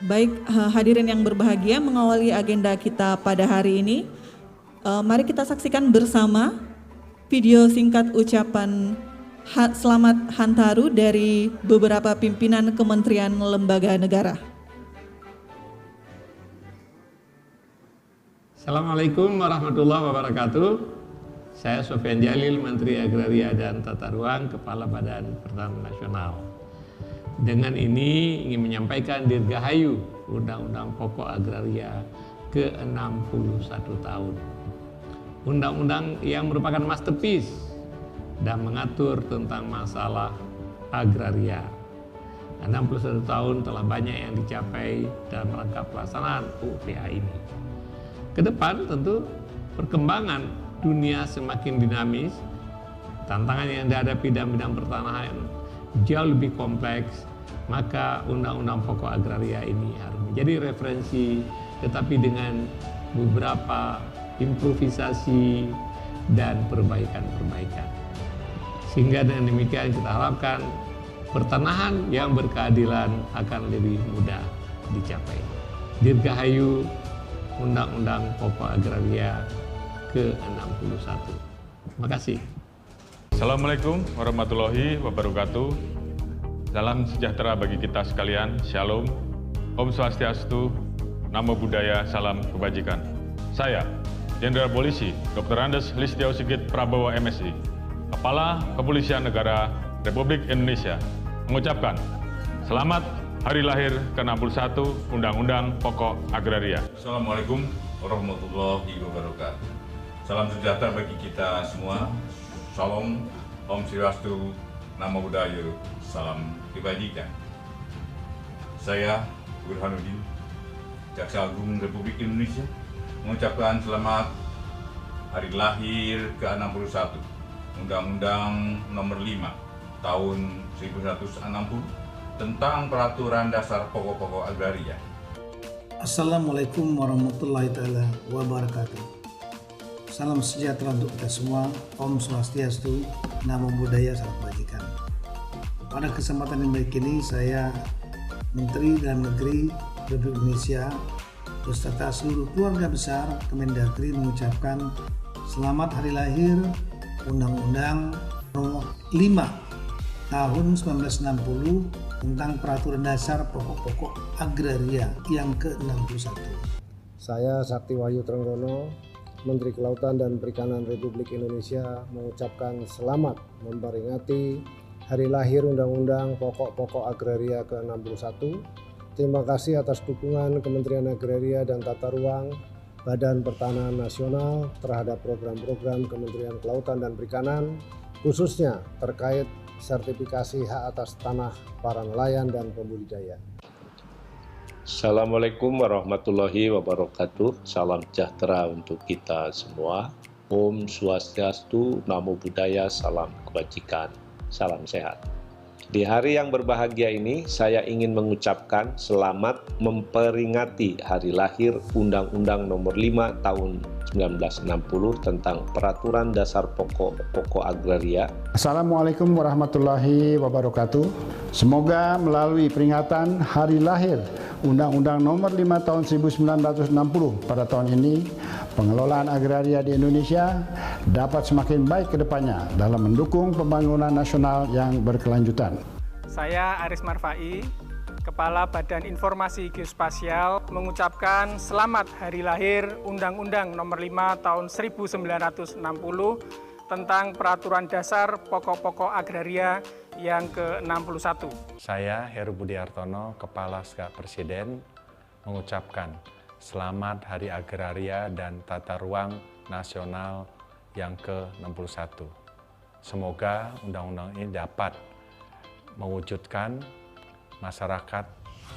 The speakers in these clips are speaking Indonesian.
Baik, hadirin yang berbahagia, mengawali agenda kita pada hari ini, mari kita saksikan bersama video singkat ucapan selamat Hantaru dari beberapa pimpinan kementerian lembaga negara. Assalamualaikum warahmatullahi wabarakatuh. Saya Sofyan Jalil, Menteri Agraria dan Tata Ruang, Kepala Badan Pertanahan Nasional. Dengan ini ingin menyampaikan dirgahayu Undang-Undang Pokok Agraria ke-61 tahun. Undang-undang yang merupakan masterpiece dan mengatur tentang masalah agraria. 61 tahun telah banyak yang dicapai dalam rangka pelaksanaan UPA ini. Ke depan tentu perkembangan dunia semakin dinamis, tantangan yang dihadapi dalam bidang pertanahan jauh lebih kompleks, maka Undang-Undang Pokok Agraria ini harus menjadi referensi, tetapi dengan beberapa improvisasi dan perbaikan-perbaikan. Sehingga dengan demikian kita harapkan pertanahan yang berkeadilan akan lebih mudah dicapai. Dirgahayu Undang-Undang Pokok Agraria ke-61. Terima kasih. Assalamualaikum warahmatullahi wabarakatuh. Salam sejahtera bagi kita sekalian. Shalom. Om Swastiastu. Namo Buddhaya. Salam kebajikan. Saya, Jenderal Polisi Dr. Andes Listio Sigit Prabowo MSI, Kepala Kepolisian Negara Republik Indonesia, mengucapkan selamat Hari Lahir ke-61 Undang-Undang Pokok Agraria. Assalamualaikum warahmatullahi wabarakatuh. Salam sejahtera bagi kita semua. Salam, Om Swastiastu, Namo Buddhaya, salam kebajikan. Saya Burhanuddin, Jaksa Agung Republik Indonesia, mengucapkan selamat Hari Lahir ke-61 Undang-Undang Nomor 5 Tahun 1960 tentang Peraturan Dasar Pokok-Pokok Agraria. Assalamualaikum warahmatullahi wabarakatuh. Salam sejahtera untuk kita semua. Om Swastiastu, Namo Buddhaya, salam kebajikan. Pada kesempatan yang baik ini, saya Menteri Dalam Negeri Republik Indonesia beserta seluruh keluarga besar Kemendagri mengucapkan selamat Hari Lahir Undang-Undang Nomor 5 Tahun 1960 tentang Peraturan Dasar Pokok-Pokok Agraria yang ke-61. Saya Sakti Wahyu Trenggono, Menteri Kelautan dan Perikanan Republik Indonesia, mengucapkan selamat memperingati Hari Lahir Undang-Undang Pokok-Pokok Agraria ke-61. Terima kasih atas dukungan Kementerian Agraria dan Tata Ruang, Badan Pertanahan Nasional terhadap program-program Kementerian Kelautan dan Perikanan, khususnya terkait sertifikasi hak atas tanah para nelayan dan pembudidaya. Assalamualaikum warahmatullahi wabarakatuh. Salam sejahtera untuk kita semua. Om Swastiastu, Namo Buddhaya, salam kebajikan, salam sehat. Di hari yang berbahagia ini, saya ingin mengucapkan selamat memperingati Hari Lahir Undang-Undang Nomor 5 Tahun 1960 tentang Peraturan Dasar Pokok-Pokok Agraria. Assalamualaikum warahmatullahi wabarakatuh. Semoga melalui peringatan Hari Lahir Undang-Undang Nomor 5 Tahun 1960 pada tahun ini, pengelolaan agraria di Indonesia dapat semakin baik ke depannya dalam mendukung pembangunan nasional yang berkelanjutan. Saya Aris Marfai, Kepala Badan Informasi Geospasial, mengucapkan selamat Hari Lahir Undang-Undang Nomor 5 Tahun 1960 tentang Peraturan Dasar Pokok-Pokok Agraria yang ke-61. Saya Heru Budi Hartono, Kepala Staf Presiden, mengucapkan selamat Hari Agraria dan Tata Ruang Nasional yang ke-61. Semoga undang-undang ini dapat mewujudkan masyarakat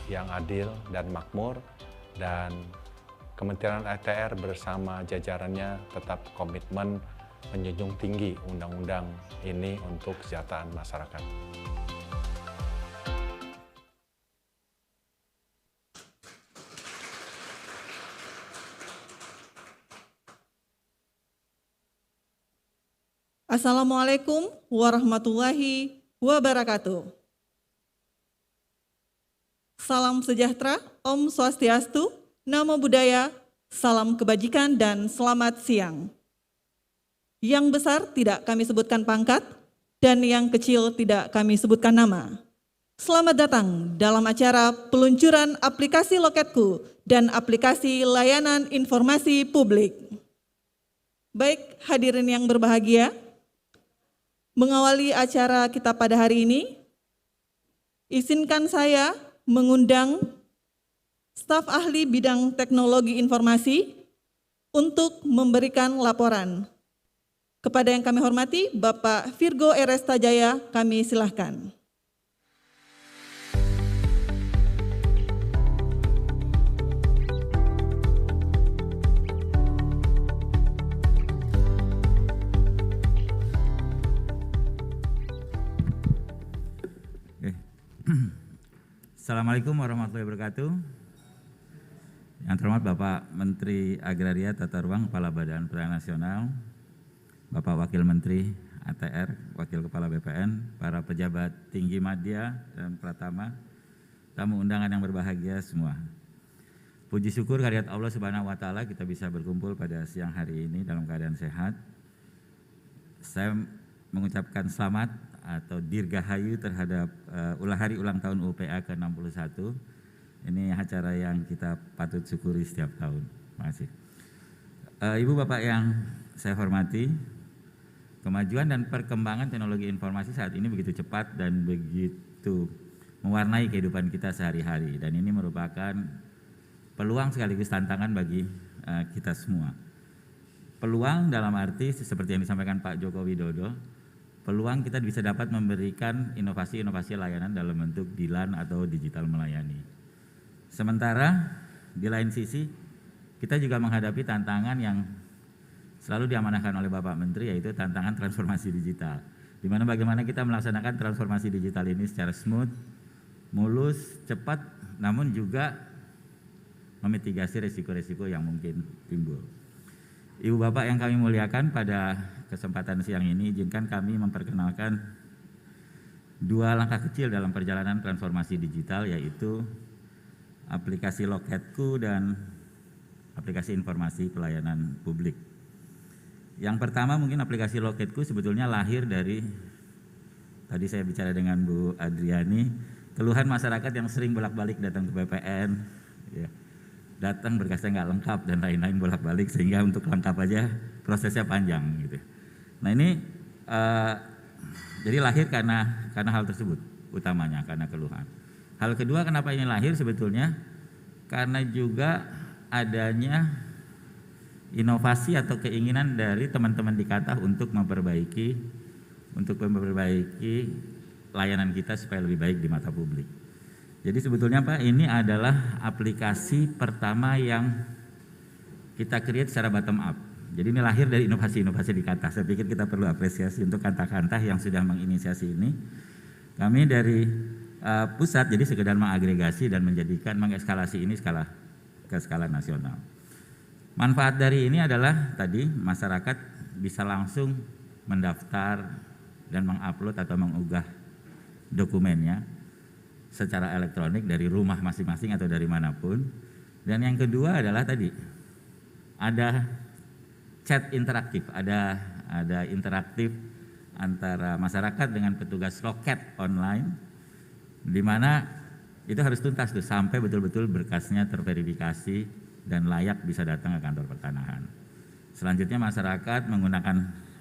yang adil dan makmur, dan Kementerian ATR bersama jajarannya tetap komitmen menjunjung tinggi undang-undang ini untuk kesejahteraan masyarakat. Assalamualaikum warahmatullahi wabarakatuh. salam sejahtera, Om Swastiastu, Namo Buddhaya, salam kebajikan, dan selamat siang. Yang besar tidak kami sebutkan pangkat, dan yang kecil tidak kami sebutkan nama. Selamat datang dalam acara peluncuran aplikasi Loketku dan aplikasi layanan informasi publik. Baik, hadirin yang berbahagia, mengawali acara kita pada hari ini, izinkan saya mengundang staf ahli bidang teknologi informasi untuk memberikan laporan. Kepada yang kami hormati, Bapak Virgo R.S. Tajaya, kami silahkan. Assalamualaikum warahmatullahi wabarakatuh. Yang terhormat Bapak Menteri Agraria Tata Ruang, Kepala Badan Pertanahan Nasional, Bapak Wakil Menteri ATR, Wakil Kepala BPN, para pejabat tinggi madya dan pratama, tamu undangan yang berbahagia semua. Puji syukur kehadirat Allah Subhanahu wa taala kita bisa berkumpul pada siang hari ini dalam keadaan sehat. Saya mengucapkan selamat atau dirgahayu terhadap hari ulang tahun UPA ke-61. Ini acara yang kita patut syukuri setiap tahun. Terima kasih. Ibu Bapak yang saya hormati, kemajuan dan perkembangan teknologi informasi saat ini begitu cepat dan begitu mewarnai kehidupan kita sehari-hari, dan ini merupakan peluang sekaligus tantangan bagi kita semua. Peluang dalam arti seperti yang disampaikan Pak Joko Widodo, peluang kita bisa dapat memberikan inovasi-inovasi layanan dalam bentuk DILAN atau digital melayani. Sementara di lain sisi kita juga menghadapi tantangan yang selalu diamanahkan oleh Bapak Menteri, yaitu tantangan transformasi digital. Di mana bagaimana kita melaksanakan transformasi digital ini secara smooth, mulus, cepat, namun juga memitigasi risiko-risiko yang mungkin timbul. Ibu Bapak yang kami muliakan, pada kesempatan siang ini izinkan kami memperkenalkan dua langkah kecil dalam perjalanan transformasi digital, yaitu aplikasi Loketku dan aplikasi informasi pelayanan publik. Yang pertama mungkin aplikasi Loketku sebetulnya lahir dari, tadi saya bicara dengan Bu Adriani, keluhan masyarakat yang sering bolak-balik datang ke BPN, ya, datang berkasnya nggak lengkap dan lain-lain bolak-balik, sehingga untuk lengkap aja prosesnya panjang gitu. Nah ini jadi lahir karena hal tersebut utamanya, karena keluhan. Hal kedua kenapa ini lahir sebetulnya karena juga adanya inovasi atau keinginan dari teman-teman di Katah untuk memperbaiki layanan kita supaya lebih baik di mata publik. Jadi sebetulnya Pak, ini adalah aplikasi pertama yang kita create secara bottom up. Jadi ini lahir dari inovasi-inovasi di Katah. Saya pikir kita perlu apresiasi untuk Kantah-Kantah yang sudah menginisiasi ini. Kami dari pusat jadi sekedar mengagregasi dan mengekskalasi ini ke skala nasional. Manfaat dari ini adalah tadi masyarakat bisa langsung mendaftar dan mengupload atau mengunggah dokumennya secara elektronik dari rumah masing-masing atau dari manapun. Dan yang kedua adalah tadi ada chat interaktif, ada interaktif antara masyarakat dengan petugas loket online, di mana itu harus tuntas tuh sampai betul-betul berkasnya terverifikasi dan layak bisa datang ke kantor pertanahan. Selanjutnya masyarakat menggunakan,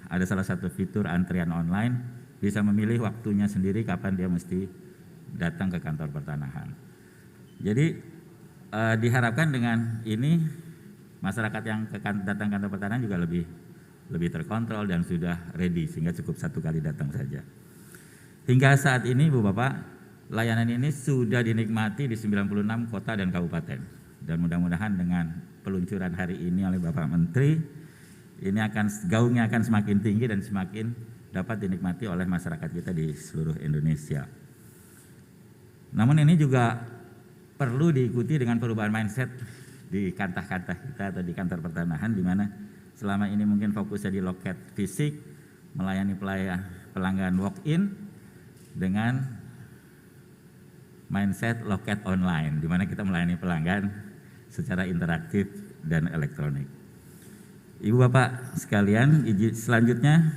ada salah satu fitur antrian online, bisa memilih waktunya sendiri kapan dia mesti datang ke kantor pertanahan. Jadi diharapkan dengan ini masyarakat yang datang kantor pertanahan juga lebih terkontrol dan sudah ready, sehingga cukup satu kali datang saja. Hingga saat ini Bu Bapak, layanan ini sudah dinikmati di 96 kota dan kabupaten. Dan mudah-mudahan dengan peluncuran hari ini oleh Bapak Menteri, ini gaungnya akan semakin tinggi dan semakin dapat dinikmati oleh masyarakat kita di seluruh Indonesia. Namun ini juga perlu diikuti dengan perubahan mindset di kantah-kantah kita atau di kantor pertanahan, di mana selama ini mungkin fokusnya di loket fisik, melayani pelanggan walk-in dengan mindset loket online, di mana kita melayani pelanggan secara interaktif dan elektronik. Ibu Bapak sekalian, selanjutnya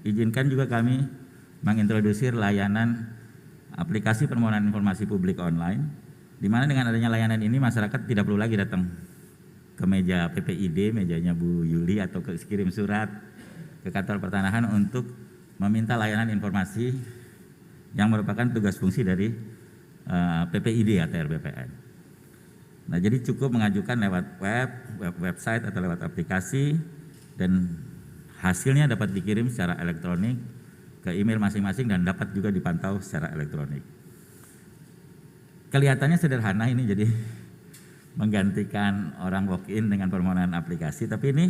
izinkan juga kami mengintrodusir layanan aplikasi permohonan informasi publik online, di mana dengan adanya layanan ini masyarakat tidak perlu lagi datang ke meja PPID, mejanya Bu Yuli, atau kirim surat ke kantor pertanahan untuk meminta layanan informasi yang merupakan tugas fungsi dari PPID atau RBPN. Nah, jadi cukup mengajukan lewat website atau lewat aplikasi, dan hasilnya dapat dikirim secara elektronik ke email masing-masing dan dapat juga dipantau secara elektronik. Kelihatannya sederhana ini, jadi menggantikan orang walk-in dengan permohonan aplikasi, tapi ini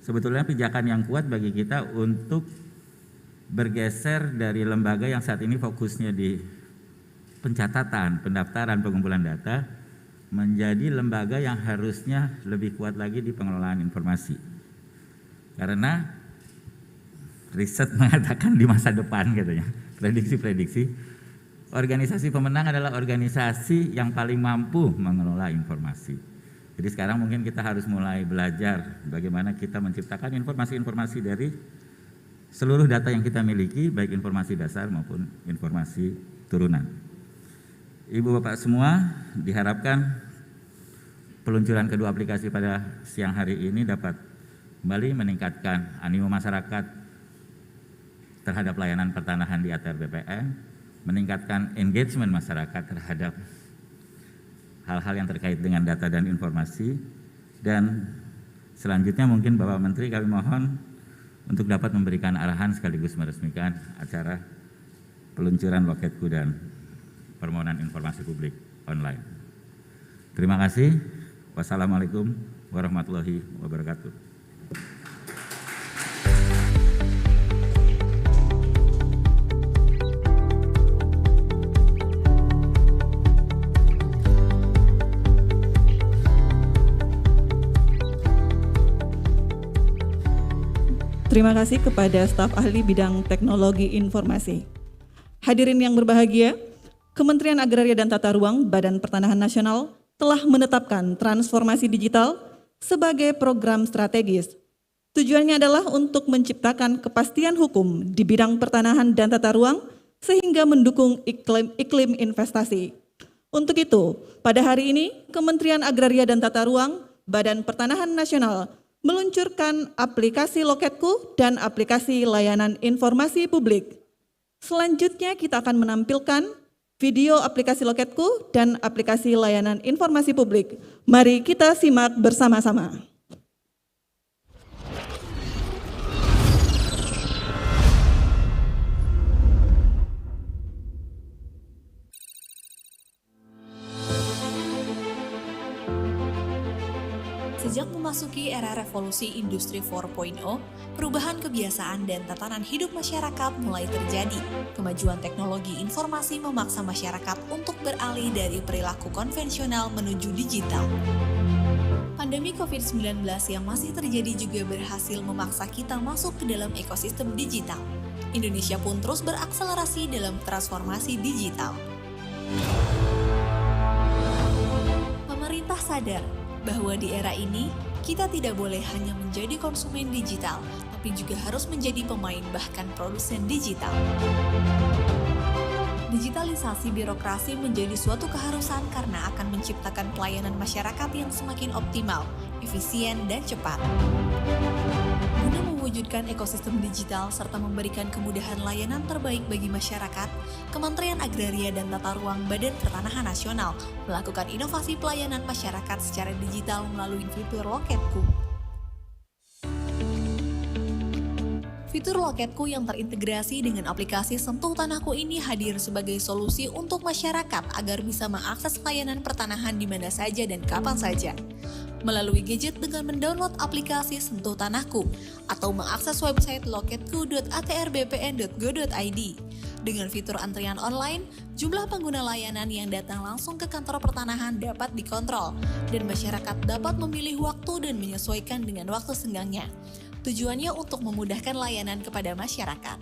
sebetulnya pijakan yang kuat bagi kita untuk bergeser dari lembaga yang saat ini fokusnya di pencatatan, pendaftaran, pengumpulan data, menjadi lembaga yang harusnya lebih kuat lagi di pengelolaan informasi. Karena riset mengatakan di masa depan katanya, prediksi-prediksi, organisasi pemenang adalah organisasi yang paling mampu mengelola informasi. Jadi sekarang mungkin kita harus mulai belajar bagaimana kita menciptakan informasi-informasi dari seluruh data yang kita miliki, baik informasi dasar maupun informasi turunan. Ibu Bapak semua, diharapkan peluncuran kedua aplikasi pada siang hari ini dapat kembali meningkatkan animo masyarakat terhadap layanan pertanahan di ATR BPN, meningkatkan engagement masyarakat terhadap hal-hal yang terkait dengan data dan informasi, dan selanjutnya mungkin Bapak Menteri kami mohon untuk dapat memberikan arahan sekaligus meresmikan acara peluncuran Loketku dan permohonan informasi publik online. Terima kasih. Wassalamualaikum warahmatullahi wabarakatuh. Terima kasih kepada staf ahli bidang teknologi informasi. Hadirin yang berbahagia, Kementerian Agraria dan Tata Ruang Badan Pertanahan Nasional telah menetapkan transformasi digital sebagai program strategis. Tujuannya adalah untuk menciptakan kepastian hukum di bidang pertanahan dan tata ruang sehingga mendukung iklim investasi. Untuk itu, pada hari ini Kementerian Agraria dan Tata Ruang Badan Pertanahan Nasional meluncurkan aplikasi Loketku dan aplikasi layanan informasi publik. Selanjutnya kita akan menampilkan video aplikasi Loketku dan aplikasi layanan informasi publik. Mari kita simak bersama-sama. Sejak memasuki era revolusi industri 4.0, perubahan kebiasaan dan tatanan hidup masyarakat mulai terjadi. Kemajuan teknologi informasi memaksa masyarakat untuk beralih dari perilaku konvensional menuju digital. Pandemi COVID-19 yang masih terjadi juga berhasil memaksa kita masuk ke dalam ekosistem digital. Indonesia pun terus berakselerasi dalam transformasi digital. Pemerintah sadar bahwa di era ini, kita tidak boleh hanya menjadi konsumen digital, tapi juga harus menjadi pemain bahkan produsen digital. Digitalisasi birokrasi menjadi suatu keharusan karena akan menciptakan pelayanan masyarakat yang semakin optimal, efisien, dan cepat. Guna mewujudkan ekosistem digital serta memberikan kemudahan layanan terbaik bagi masyarakat, Kementerian Agraria dan Tata Ruang Badan Pertanahan Nasional melakukan inovasi pelayanan masyarakat secara digital melalui fitur Loketku. Fitur Loketku yang terintegrasi dengan aplikasi Sentuh Tanahku ini hadir sebagai solusi untuk masyarakat agar bisa mengakses layanan pertanahan di mana saja dan kapan saja. Melalui gadget dengan mendownload aplikasi Sentuh Tanahku atau mengakses website loketku.atrbpn.go.id. Dengan fitur antrian online, jumlah pengguna layanan yang datang langsung ke kantor pertanahan dapat dikontrol dan masyarakat dapat memilih waktu dan menyesuaikan dengan waktu senggangnya. Tujuannya untuk memudahkan layanan kepada masyarakat.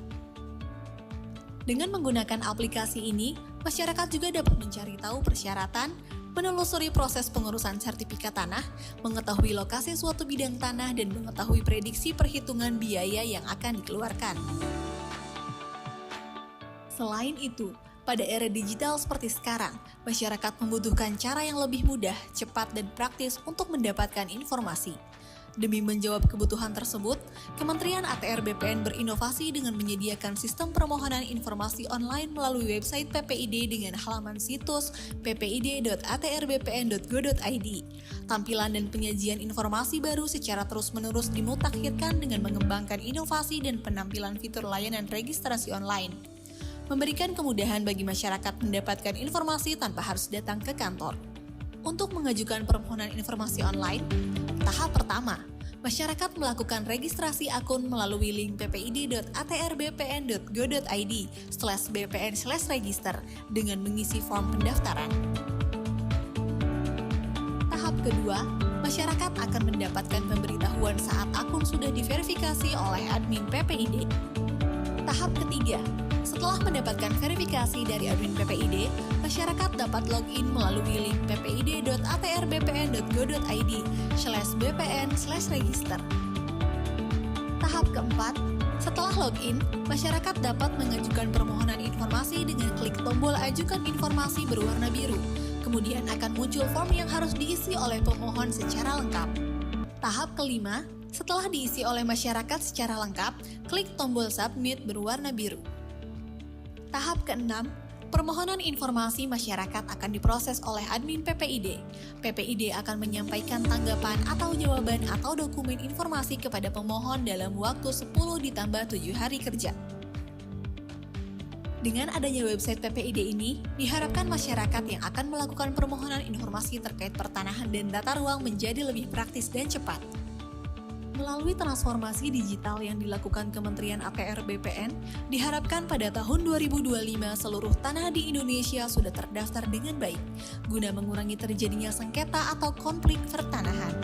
Dengan menggunakan aplikasi ini, Masyarakat juga dapat mencari tahu persyaratan, menelusuri proses pengurusan sertifikat tanah, mengetahui lokasi suatu bidang tanah, dan mengetahui prediksi perhitungan biaya yang akan dikeluarkan. Selain itu, pada era digital seperti sekarang, masyarakat membutuhkan cara yang lebih mudah, cepat, dan praktis untuk mendapatkan informasi. Demi menjawab kebutuhan tersebut, Kementerian ATR BPN berinovasi dengan menyediakan sistem permohonan informasi online melalui website PPID dengan halaman situs ppid.atrbpn.go.id. Tampilan dan penyajian informasi baru secara terus-menerus dimutakhirkan dengan mengembangkan inovasi dan penampilan fitur layanan registrasi online, memberikan kemudahan bagi masyarakat mendapatkan informasi tanpa harus datang ke kantor. Untuk mengajukan permohonan informasi online, tahap pertama, masyarakat melakukan registrasi akun melalui link ppid.atrbpn.go.id/bpn/register dengan mengisi form pendaftaran. Tahap kedua, masyarakat akan mendapatkan pemberitahuan saat akun sudah diverifikasi oleh admin PPID. Tahap ketiga, setelah mendapatkan verifikasi dari admin PPID, masyarakat dapat login melalui link ppid.atrbpn.go.id/bpn/register. Tahap keempat, setelah login, masyarakat dapat mengajukan permohonan informasi dengan klik tombol ajukan informasi berwarna biru. Kemudian akan muncul form yang harus diisi oleh pemohon secara lengkap. Tahap kelima, setelah diisi oleh masyarakat secara lengkap, klik tombol submit berwarna biru. Tahap keenam, permohonan informasi masyarakat akan diproses oleh admin PPID. PPID akan menyampaikan tanggapan atau jawaban atau dokumen informasi kepada pemohon dalam waktu 10+7 hari kerja. Dengan adanya website PPID ini, diharapkan masyarakat yang akan melakukan permohonan informasi terkait pertanahan dan tata ruang menjadi lebih praktis dan cepat. Melalui transformasi digital yang dilakukan Kementerian ATR BPN, diharapkan pada tahun 2025 seluruh tanah di Indonesia sudah terdaftar dengan baik, guna mengurangi terjadinya sengketa atau konflik pertanahan.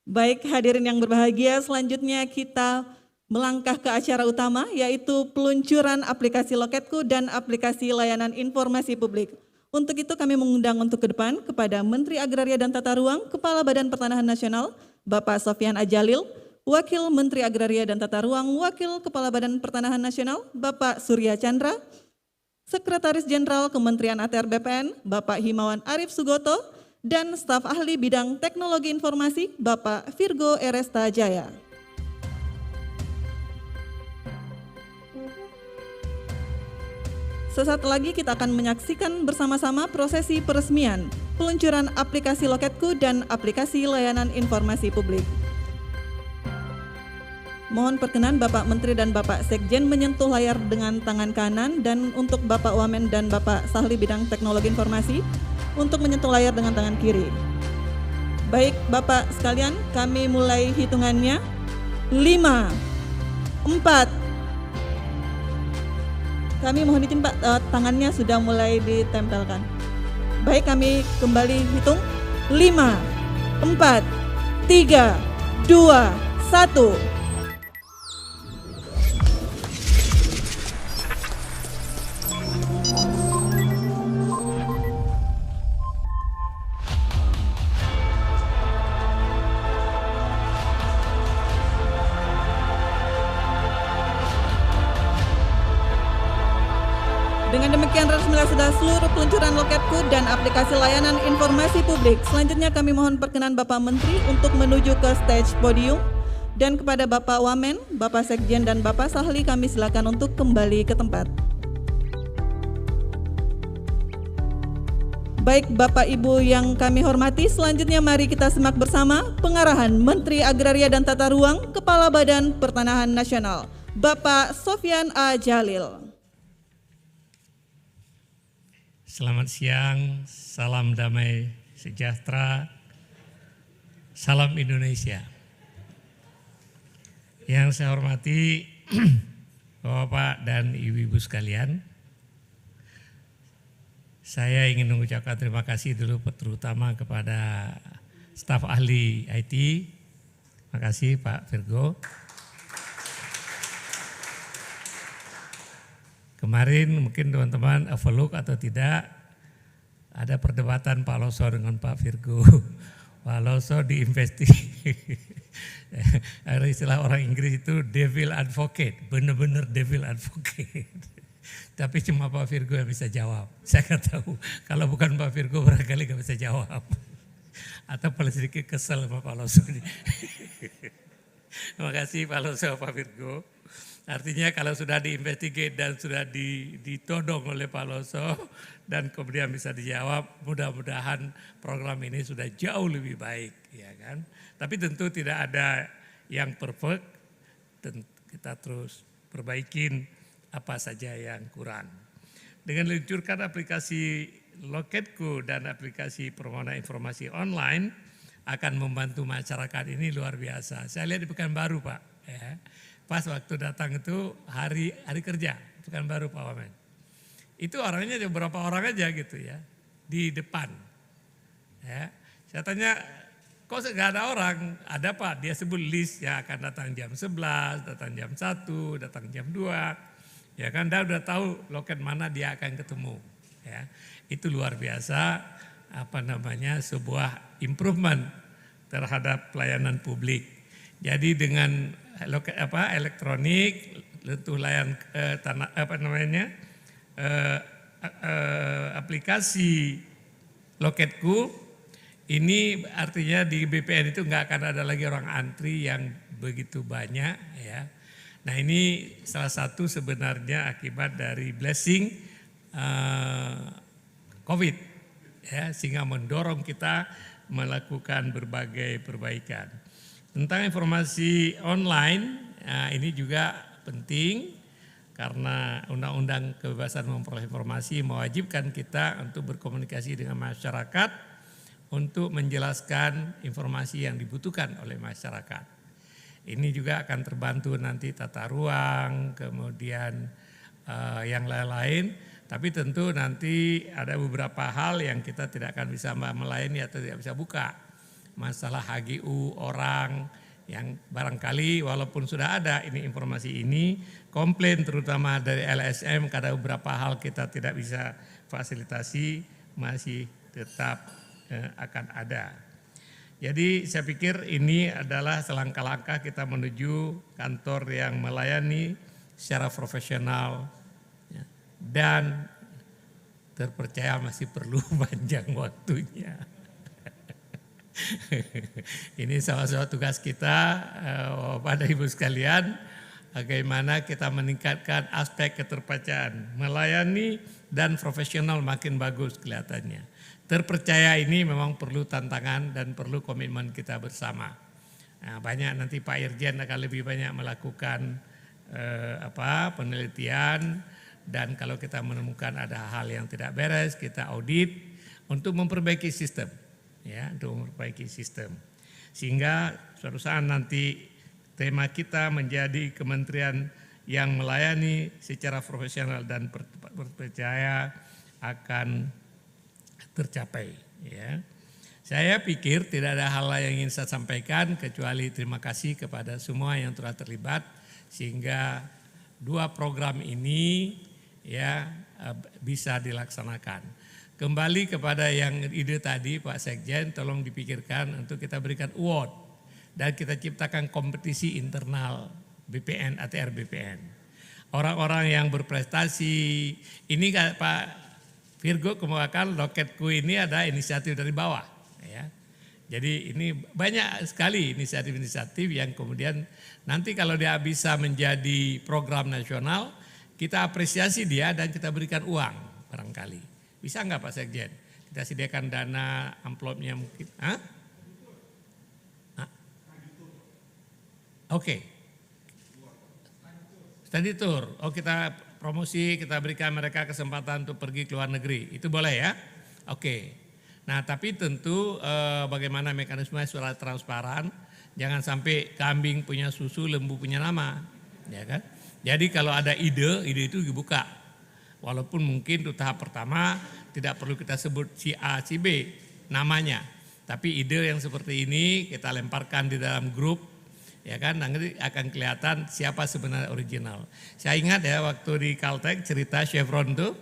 Baik, hadirin yang berbahagia, selanjutnya kita melangkah ke acara utama, yaitu peluncuran aplikasi Loketku dan aplikasi layanan informasi publik. Untuk itu kami mengundang untuk ke depan kepada Menteri Agraria dan Tata Ruang, Kepala Badan Pertanahan Nasional, Bapak Sofyan Adjalil, Wakil Menteri Agraria dan Tata Ruang, Wakil Kepala Badan Pertanahan Nasional, Bapak Surya Chandra, Sekretaris Jenderal Kementerian ATR BPN, Bapak Himawan Arif Sugoto, dan staf ahli bidang teknologi informasi, Bapak Virgo Eresta Jaya. Sesaat lagi kita akan menyaksikan bersama-sama prosesi peresmian peluncuran aplikasi Loketku dan aplikasi layanan informasi publik. Mohon perkenan Bapak Menteri dan Bapak Sekjen menyentuh layar dengan tangan kanan, dan untuk Bapak Wamen dan Bapak Sahli bidang teknologi informasi untuk menyentuh layar dengan tangan kiri. Baik Bapak sekalian, kami mulai hitungannya. 5, 4, kami mohon izin Pak, tangannya sudah mulai ditempelkan. Baik, kami kembali hitung. 5, 4, 3, 2, 1. Dengan demikian resmilah sudah seluruh peluncuran Loketku dan aplikasi layanan informasi publik. Selanjutnya kami mohon perkenan Bapak Menteri untuk menuju ke stage podium, dan kepada Bapak Wamen, Bapak Sekjen dan Bapak Sahli kami silakan untuk kembali ke tempat. Baik Bapak Ibu yang kami hormati, selanjutnya mari kita simak bersama pengarahan Menteri Agraria dan Tata Ruang, Kepala Badan Pertanahan Nasional, Bapak Sofyan Adjalil. Selamat siang, salam damai sejahtera, salam Indonesia. Yang saya hormati Bapak dan Ibu-Ibu sekalian, saya ingin mengucapkan terima kasih dulu terutama kepada staf ahli IT Makasih Pak Virgo. Kemarin mungkin teman-teman overlook atau tidak, ada perdebatan Pak Loso dengan Pak Virgo. Pak Loso diinvestigasi. Ada istilah orang Inggris itu devil advocate, benar-benar devil advocate. Tapi cuma Pak Virgo yang bisa jawab. Saya nggak tahu, kalau bukan Pak Virgo barangkali nggak bisa jawab. Atau paling sedikit kesel sama Pak Loso. Terima kasih Pak Loso, Pak Virgo. Artinya kalau sudah diinvestigate dan sudah ditodong oleh Pak Loso dan kemudian bisa dijawab, mudah-mudahan program ini sudah jauh lebih baik, ya kan. Tapi tentu tidak ada yang perfect, kita terus perbaikin apa saja yang kurang. Dengan meluncurkan aplikasi Loketku dan aplikasi permohonan informasi online akan membantu masyarakat ini luar biasa. Saya lihat di Pekanbaru Pak, ya. Pas waktu datang itu hari kerja Pekanbaru Pak Wamen. Itu orangnya beberapa orang aja gitu ya di depan. Ya, saya tanya kok nggak ada orang? Ada Pak, dia sebut list ya akan datang jam 11, datang jam 1, datang jam 2. Ya kan, dia udah tahu loket mana dia akan ketemu. Ya, itu luar biasa sebuah improvement terhadap pelayanan publik. Jadi dengan elektronik, lentuh layan aplikasi Loketku, ini artinya di BPN itu nggak akan ada lagi orang antri yang begitu banyak, ya. Nah ini salah satu sebenarnya akibat dari blessing COVID, ya, sehingga mendorong kita melakukan berbagai perbaikan. Tentang informasi online, ini juga penting karena Undang-Undang Kebebasan Memperoleh Informasi mewajibkan kita untuk berkomunikasi dengan masyarakat untuk menjelaskan informasi yang dibutuhkan oleh masyarakat. Ini juga akan terbantu nanti tata ruang, kemudian yang lain-lain. Tapi tentu nanti ada beberapa hal yang kita tidak akan bisa melayani atau tidak bisa buka. Masalah HGU orang yang barangkali walaupun sudah ada ini informasi ini, komplain terutama dari LSM karena beberapa hal kita tidak bisa fasilitasi masih tetap akan ada. Jadi saya pikir ini adalah selangkah-langkah kita menuju kantor yang melayani secara profesional dan terpercaya masih perlu panjang waktunya. Ini salah satu tugas kita pada Ibu sekalian, bagaimana kita meningkatkan aspek keterpercayaan, melayani dan profesional makin bagus kelihatannya. Terpercaya ini memang perlu tantangan dan perlu komitmen kita bersama. Nah, banyak nanti Pak Irjen akan lebih banyak melakukan penelitian, dan kalau kita menemukan ada hal yang tidak beres, kita audit untuk memperbaiki sistem. Ya, untuk memperbaiki sistem. Sehingga suatu saat nanti tema kita menjadi kementerian yang melayani secara profesional dan percaya akan tercapai. Ya. Saya pikir tidak ada hal lain yang ingin saya sampaikan kecuali terima kasih kepada semua yang telah terlibat sehingga dua program ini ya bisa dilaksanakan. Kembali kepada yang ide tadi Pak Sekjen, tolong dipikirkan untuk kita berikan award dan kita ciptakan kompetisi internal BPN, ATR BPN. Orang-orang yang berprestasi, ini Pak Virgo kemukakan Loketku ini ada inisiatif dari bawah. Ya. Jadi ini banyak sekali inisiatif-inisiatif yang kemudian nanti kalau dia bisa menjadi program nasional, kita apresiasi dia dan kita berikan uang barangkali. Bisa enggak Pak Sekjen? Kita sediakan dana amplopnya mungkin. Oke. Study tour. Oh kita promosi, kita berikan mereka kesempatan untuk pergi ke luar negeri. Itu boleh ya? Oke. Nah tapi tentu bagaimana mekanisme surat transparan. Jangan sampai kambing punya susu, lembu punya nama. Ya kan? Jadi kalau ada ide itu dibuka. Walaupun mungkin untuk tahap pertama tidak perlu kita sebut si A, si B namanya. Tapi ide yang seperti ini kita lemparkan di dalam grup ya kan, nanti akan kelihatan siapa sebenarnya original. Saya ingat ya waktu di Caltech cerita Chevron tuh,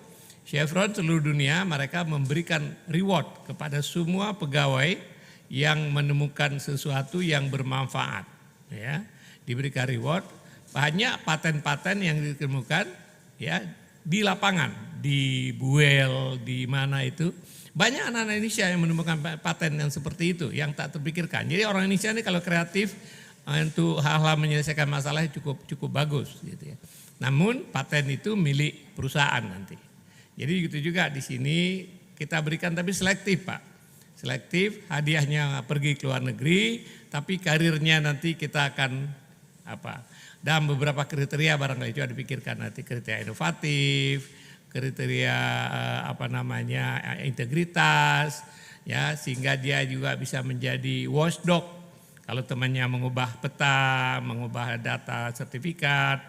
Chevron seluruh dunia mereka memberikan reward kepada semua pegawai yang menemukan sesuatu yang bermanfaat, ya, diberikan reward. Banyak paten-paten yang ditemukan ya di lapangan, di Buel, di mana itu. Banyak anak-anak Indonesia yang menemukan paten yang seperti itu, yang tak terpikirkan. Jadi orang Indonesia ini kalau kreatif untuk hal-hal menyelesaikan masalah cukup bagus gitu ya. Namun paten itu milik perusahaan nanti. Jadi gitu juga di sini kita berikan tapi selektif Pak. Selektif, hadiahnya pergi ke luar negeri, tapi karirnya nanti kita akan dan beberapa kriteria barangkali juga dipikirkan nanti, kriteria inovatif, kriteria integritas, ya, sehingga dia juga bisa menjadi watchdog. Kalau temannya mengubah peta, mengubah data sertifikat,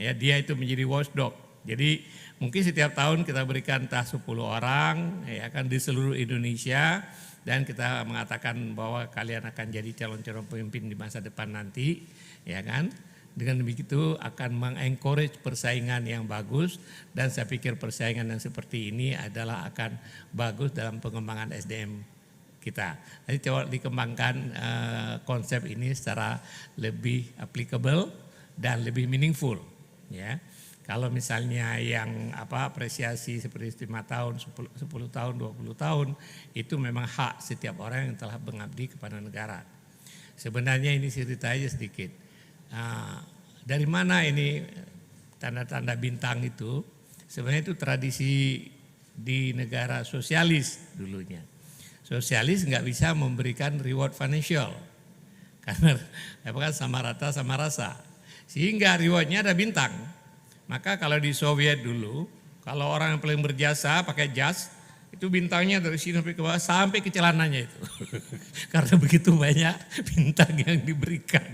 ya dia itu menjadi watchdog. Jadi mungkin setiap tahun kita berikan entah 10 orang, ya kan, di seluruh Indonesia, dan kita mengatakan bahwa kalian akan jadi calon-calon pemimpin di masa depan nanti, ya kan. Dengan begitu akan mengencourage persaingan yang bagus, dan saya pikir persaingan yang seperti ini adalah akan bagus dalam pengembangan SDM kita. Nanti coba dikembangkan konsep ini secara lebih applicable dan lebih meaningful, ya. Kalau misalnya yang apresiasi seperti 5 tahun, 10 tahun, 20 tahun, itu memang hak setiap orang yang telah mengabdi kepada negara. Sebenarnya ini cerita aja sedikit. Dari mana ini tanda-tanda bintang itu? Sebenarnya itu tradisi di negara sosialis dulunya. Sosialis nggak bisa memberikan reward financial karena sama rata sama rasa, sehingga rewardnya ada bintang. Maka kalau di Soviet dulu, kalau orang yang paling berjasa pakai jas, itu bintangnya dari sini sampai ke bawah sampai ke celananya itu. Karena begitu banyak bintang yang diberikan.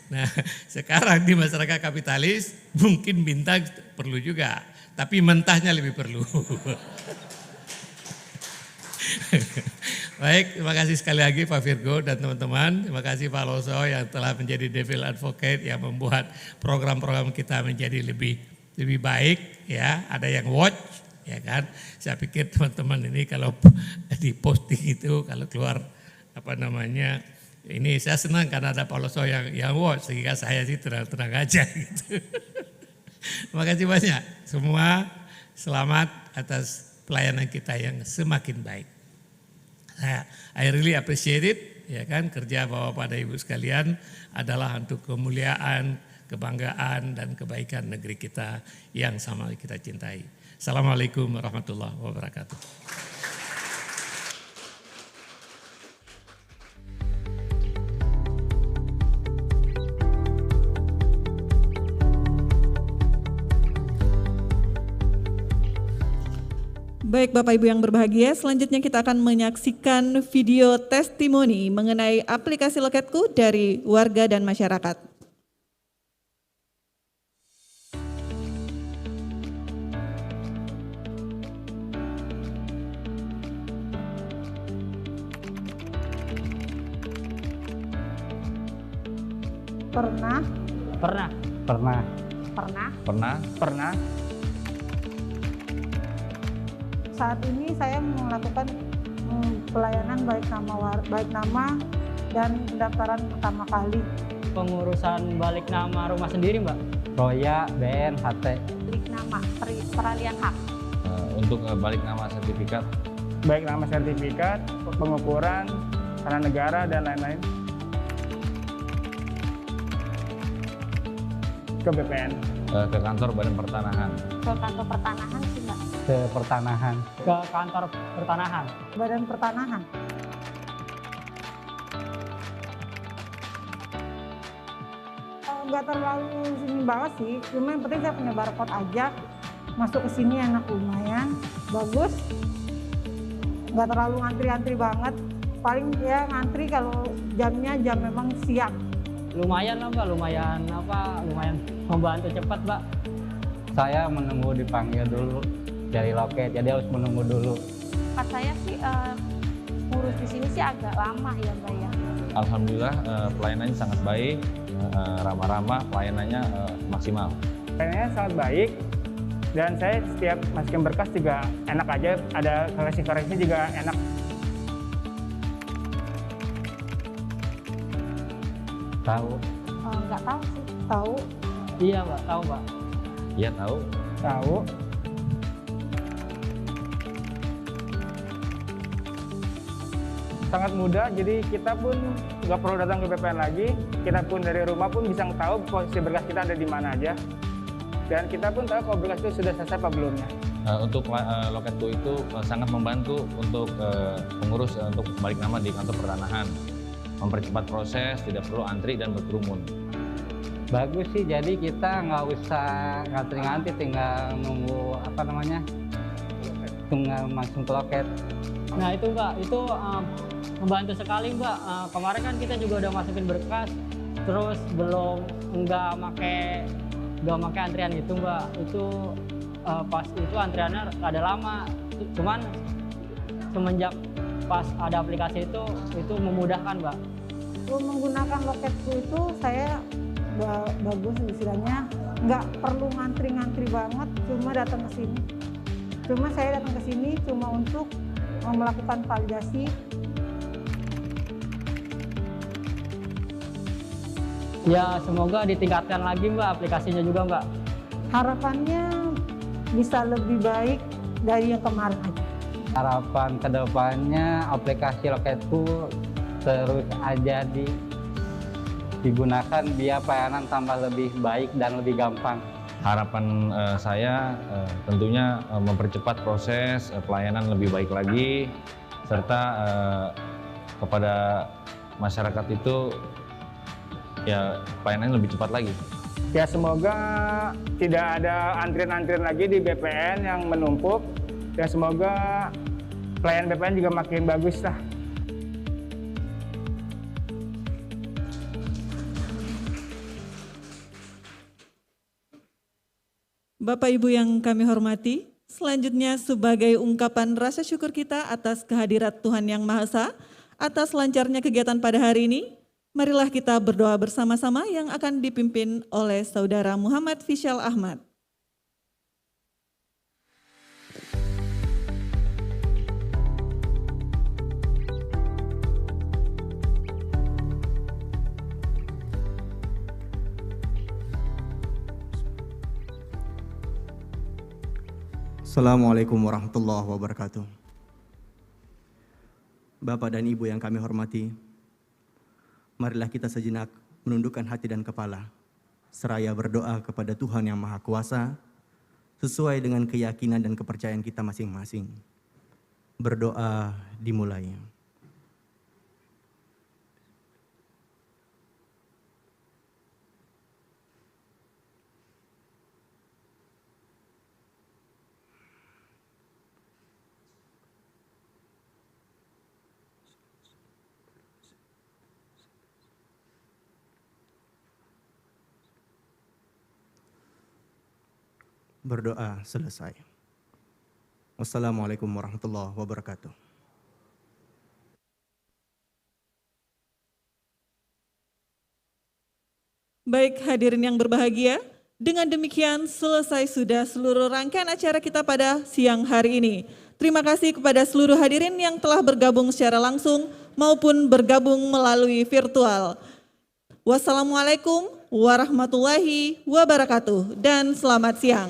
Nah, sekarang di masyarakat kapitalis mungkin bintang perlu juga, tapi mentahnya lebih perlu. Baik, terima kasih sekali lagi Pak Virgo dan teman-teman. Terima kasih Pak Loso yang telah menjadi devil advocate, yang membuat program-program kita menjadi lebih baik, ya. Ada yang watch, ya kan. Saya pikir teman-teman ini kalau di posting itu, kalau keluar ini saya senang karena ada Pak Loso yang watch, sehingga saya sih tenang-tenang aja gitu. Terima kasih banyak. Semua selamat atas pelayanan kita yang semakin baik. I really appreciate it, ya kan, kerja Bapak dan Ibu sekalian adalah untuk kemuliaan, kebanggaan dan kebaikan negeri kita yang sama kita cintai. Assalamualaikum warahmatullahi wabarakatuh. Baik Bapak Ibu yang berbahagia, selanjutnya kita akan menyaksikan video testimoni mengenai aplikasi Loketku dari warga dan masyarakat. Pernah. Saat ini saya melakukan pelayanan baik nama dan pendaftaran pertama kali. Pengurusan balik nama rumah sendiri, Mbak. Roya, BN, HT. Balik nama, peralihan hak. Untuk balik nama sertifikat. Baik nama sertifikat, pengukuran, tanah negara dan lain-lain. Ke BPN. Ke kantor Badan Pertanahan. Ke kantor pertanahan sih, Mbak. Ke pertanahan. Ke kantor pertanahan. Badan Pertanahan. Nggak terlalu sini banget sih, cuma yang penting saya punya barcode aja. Masuk ke sini enak, lumayan, bagus. Nggak terlalu ngantri-ngantri banget. Paling ya ngantri kalau jamnya jam memang siap. Lumayan lah Mbak, lumayan membantu cepat Mbak. Saya menunggu dipanggil dulu dari loket, jadi harus menunggu dulu. Saya sih ngurus di sini sih agak lama ya Mbak ya. Alhamdulillah pelayanannya sangat baik, ramah-ramah, pelayanannya maksimal. Pelayanannya sangat baik dan saya setiap masukin berkas juga enak aja, ada koreksi-koreksinya juga enak. Tahu. Nggak tahu sih. Tahu. Iya Mbak, tahu Mbak. Iya tahu. Tahu. Sangat mudah, jadi kita pun nggak perlu datang ke BPN lagi. Kita pun dari rumah pun bisa tahu posisi berkas kita ada di mana aja. Dan kita pun tahu kalau berkas itu sudah selesai apa belumnya. Untuk Loket.go itu sangat membantu untuk pengurus untuk balik nama di kantor pertanahan. Mempercepat proses, tidak perlu antri dan berkerumun. Bagus sih, jadi kita nggak usah ngantri-ngantri, tinggal nunggu tinggal langsung ke loket. Nah itu Mbak, itu membantu sekali Mbak. Kemarin kan kita juga udah masukin berkas, terus nggak make antrian itu Mbak. Itu pas itu antriannya ada lama, cuman semenjak pas ada aplikasi itu memudahkan Mbak. Menggunakan Loket.go itu saya bagus istilahnya, nggak perlu ngantri-ngantri banget, cuma datang ke sini. Saya datang ke sini cuma untuk melakukan validasi. Ya semoga ditingkatkan lagi Mbak aplikasinya juga Mbak. Harapannya bisa lebih baik dari yang kemarin aja. Harapan kedepannya aplikasi Loket.go terus aja digunakan biar pelayanan tambah lebih baik dan lebih gampang. Harapan saya tentunya mempercepat proses pelayanan lebih baik lagi, serta kepada masyarakat itu ya pelayanan lebih cepat lagi. Ya semoga tidak ada antrian-antrian lagi di BPN yang menumpuk. Ya semoga pelayanan BPN juga makin bagus lah. Bapak Ibu yang kami hormati, selanjutnya sebagai ungkapan rasa syukur kita atas kehadirat Tuhan Yang Maha Esa, atas lancarnya kegiatan pada hari ini, marilah kita berdoa bersama-sama yang akan dipimpin oleh Saudara Muhammad Fishal Ahmad. Assalamualaikum warahmatullahi wabarakatuh. Bapak dan Ibu yang kami hormati, marilah kita sejenak menundukkan hati dan kepala, seraya berdoa kepada Tuhan Yang Maha Kuasa, sesuai dengan keyakinan dan kepercayaan kita masing-masing. Berdoa dimulai. Berdoa selesai. Wassalamualaikum warahmatullahi wabarakatuh. Baik hadirin yang berbahagia, dengan demikian selesai sudah seluruh rangkaian acara kita pada siang hari ini. Terima kasih kepada seluruh hadirin yang telah bergabung secara langsung maupun bergabung melalui virtual. Wassalamualaikum warahmatullahi wabarakatuh dan selamat siang.